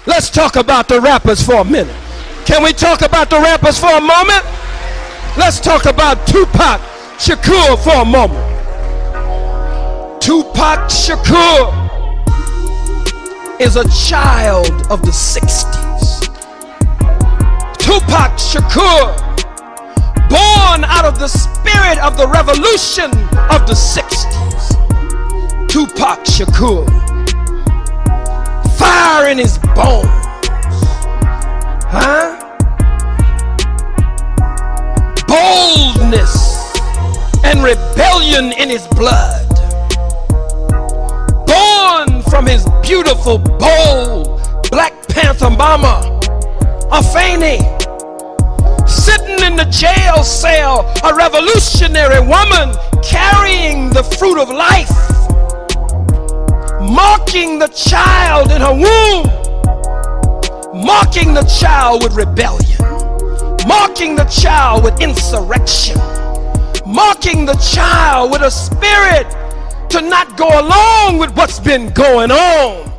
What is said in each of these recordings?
Let's talk about the rappers for a minute. Can we talk about the rappers for a moment? Let's talk about Tupac Shakur for a moment. Tupac Shakur is a child of the 60s. Tupac Shakur, born out of the spirit of the revolution of the 60s. Tupac Shakur, fire in his bones, huh? Boldness and rebellion in his blood. Born from his beautiful, bold Black Panther mama, Afeni, sitting in the jail cell, a revolutionary woman carrying the fruit of life, marking the child in her womb, marking the child with rebellion, marking the child with insurrection, marking the child with a spirit to not go along with what's been going on.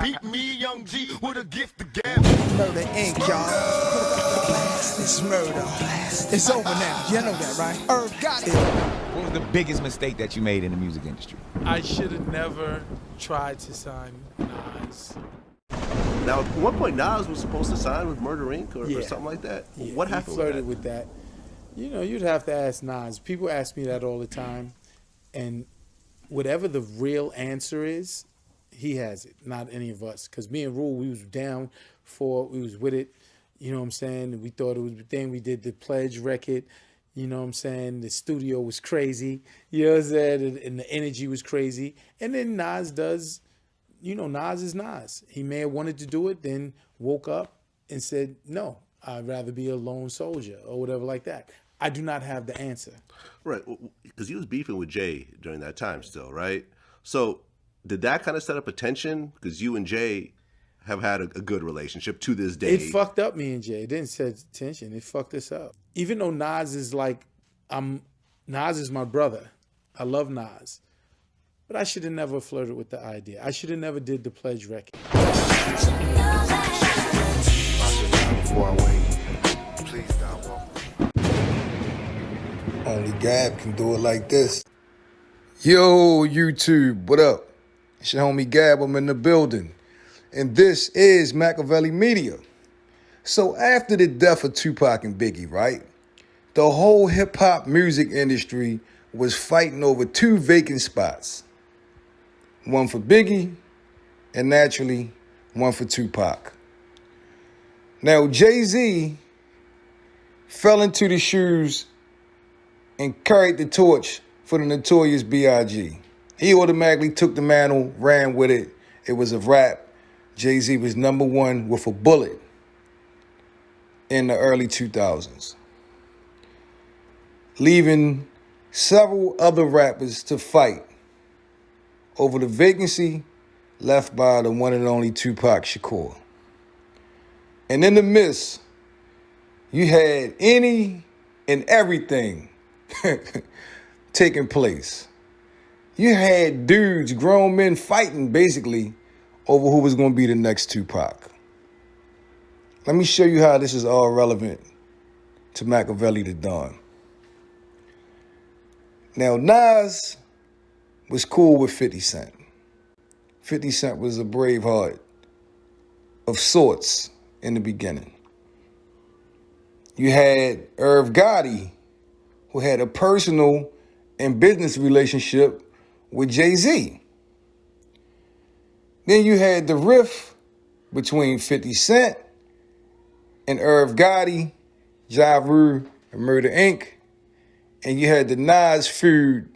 Beat me, Young G, with a gift to gab. Murder Inc, y'all. It's murder. It's over now. You know that, right? Irv Gotti. What was the biggest mistake that you made in the music industry? I should have never tried to sign Nas. Now, at one point, Nas was supposed to sign with Murder Inc. or something like that. Yeah, what happened? He flirted with that. You know, you'd have to ask Nas. People ask me that all the time, and whatever the real answer is, he has it, not any of us. Because me and Rule, we was down for it. We was with it. You know what I'm saying? We thought it was the thing. We did the Pledge record. You know what I'm saying? The studio was crazy. You know what I'm saying? And the energy was crazy. And then Nas does, you know, Nas is Nas. He may have wanted to do it, then woke up and said, no, I'd rather be a lone soldier or whatever like that. I do not have the answer. Right, because he was beefing with Jay during that time still, right? So did that kind of set up a tension? Because you and Jay have had a good relationship to this day. It fucked up me and Jay. It didn't set tension. It fucked us up. Even though Nas is like, Nas is my brother. I love Nas. But I should have never flirted with the idea. I should have never did the Pledge record. Only Gab can do it like this. Yo, YouTube, what up? It's your homie Gab, I'm in the building. And this is MAKAVELI Media. So after the death of Tupac and Biggie, right? The whole hip-hop music industry was fighting over two vacant spots. One for Biggie, and naturally, one for Tupac. Now, Jay-Z fell into the shoes and carried the torch for the notorious B.I.G. He automatically took the mantle, ran with it. It was a wrap. Jay-Z was #1 with a bullet in the early 2000s, leaving several other rappers to fight over the vacancy left by the one and only Tupac Shakur. And in the midst, you had any and everything taking place. You had dudes, grown men fighting basically over who was going to be the next Tupac. Let me show you how this is all relevant to MAKAVELI the Don. Now, Nas was cool with 50 Cent. 50 Cent was a brave heart of sorts in the beginning. You had Irv Gotti, who had a personal and business relationship with Jay-Z. Then you had the rift between 50 Cent and Irv Gotti, Ja Rule, and Murder Inc. And you had the Nas feud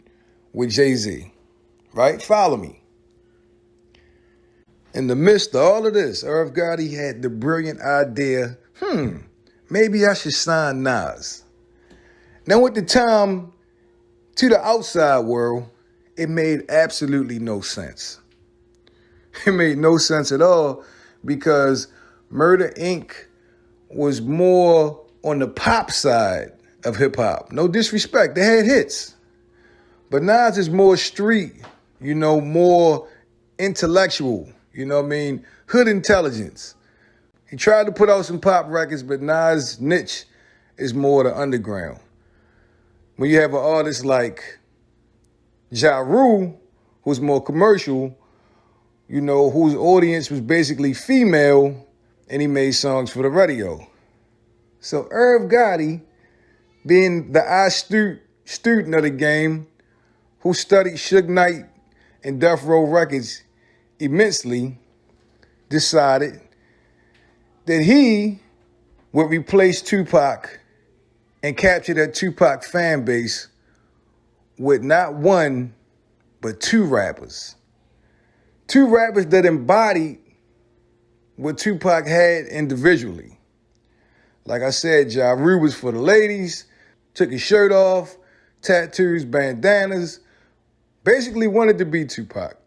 with Jay-Z, right? Follow me. In the midst of all of this, Irv Gotti had the brilliant idea, maybe I should sign Nas. Now at the time, to the outside world, it made absolutely no sense. It made no sense at all because Murder Inc. was more on the pop side of hip hop. No disrespect, they had hits. But Nas is more street, more intellectual, hood intelligence. He tried to put out some pop records, but Nas' niche is more the underground. When you have an artist like Ja Rule, who's more commercial, whose audience was basically female, and he made songs for the radio. So Irv Gotti, being the student of the game, who studied Suge Knight and Death Row Records immensely, decided that he would replace Tupac and capture that Tupac fan base with not one, but two rappers. Two rappers that embodied what Tupac had individually. Like I said, Ja Rule was for the ladies, took his shirt off, tattoos, bandanas, basically wanted to be Tupac.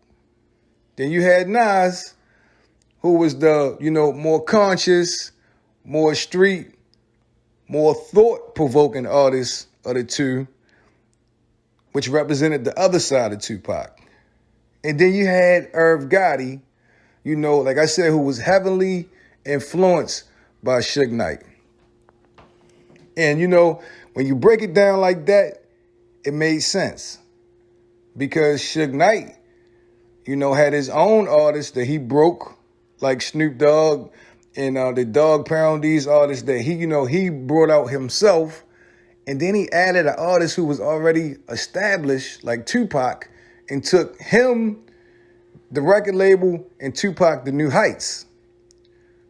Then you had Nas, who was the, more conscious, more street, more thought-provoking artist of the two, which represented the other side of Tupac. And then you had Irv Gotti, like I said, who was heavily influenced by Suge Knight. And, when you break it down like that, it made sense. Because Suge Knight, had his own artists that he broke, like Snoop Dogg and the Dogg Pound, these artists that he brought out himself. And then he added an artist who was already established, like Tupac, and took him, the record label, and Tupac to new heights.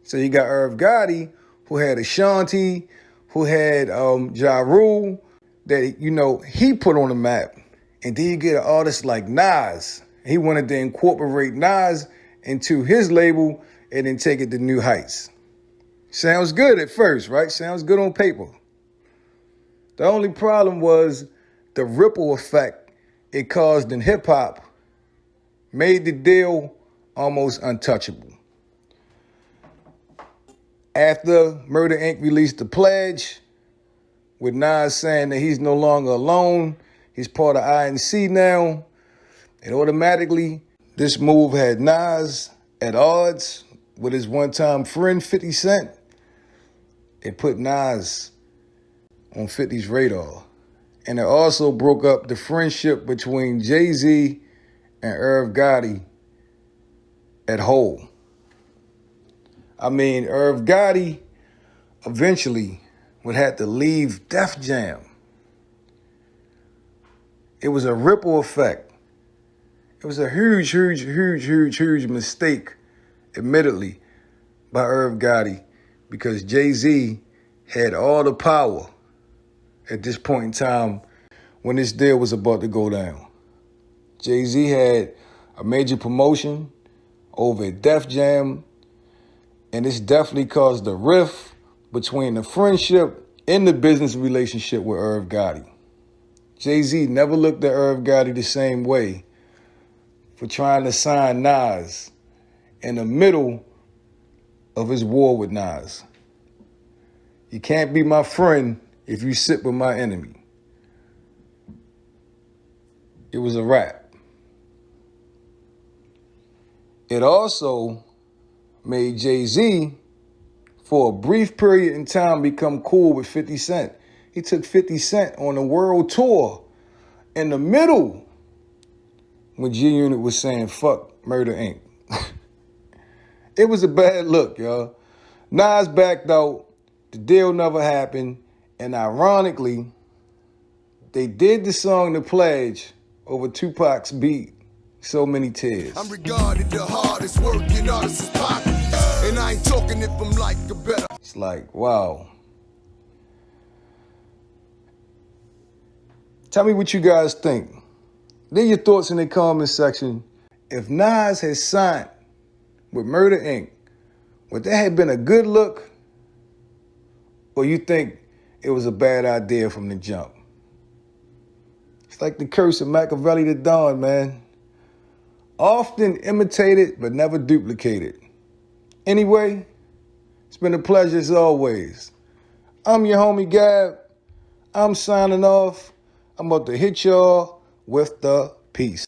So you got Irv Gotti, who had Ashanti, who had Ja Rule, that, he put on the map. And then you get an artist like Nas. He wanted to incorporate Nas into his label and then take it to new heights. Sounds good at first, right? Sounds good on paper. The only problem was the ripple effect it caused in hip-hop made the deal almost untouchable. After Murder Inc. released The Pledge, with Nas saying that he's no longer alone, he's part of I.N.C. now, and automatically this move had Nas at odds with his one-time friend 50 Cent. It put Nas on 50's radar. And it also broke up the friendship between Jay-Z and Irv Gotti at whole. I mean, Irv Gotti eventually would have to leave Def Jam. It was a ripple effect. It was a huge mistake, admittedly, by Irv Gotti, because Jay-Z had all the power at this point in time when this deal was about to go down. Jay-Z had a major promotion over at Def Jam, and this definitely caused a rift between the friendship and the business relationship with Irv Gotti. Jay-Z never looked at Irv Gotti the same way for trying to sign Nas in the middle of his war with Nas. You can't be my friend if you sit with my enemy. It was a wrap. It also made Jay-Z, for a brief period in time, become cool with 50 Cent. He took 50 Cent on a world tour in the middle when G-Unit was saying, fuck Murder Inc. It was a bad look, y'all. Nas backed out. The deal never happened. And ironically, they did the song The Pledge over Tupac's beat, So Many Tears. I'm regarded the hardest working artist is Pac, and I ain't talking it from like a better. It's like, wow. Tell me what you guys think. Leave your thoughts in the comment section. If Nas had signed with Murder Inc., would that have been a good look? Or you think it was a bad idea from the jump? It's like the curse of MAKAVELI the Don, man. Often imitated, but never duplicated. Anyway, it's been a pleasure as always. I'm your homie Gab. I'm signing off. I'm about to hit y'all with the peace.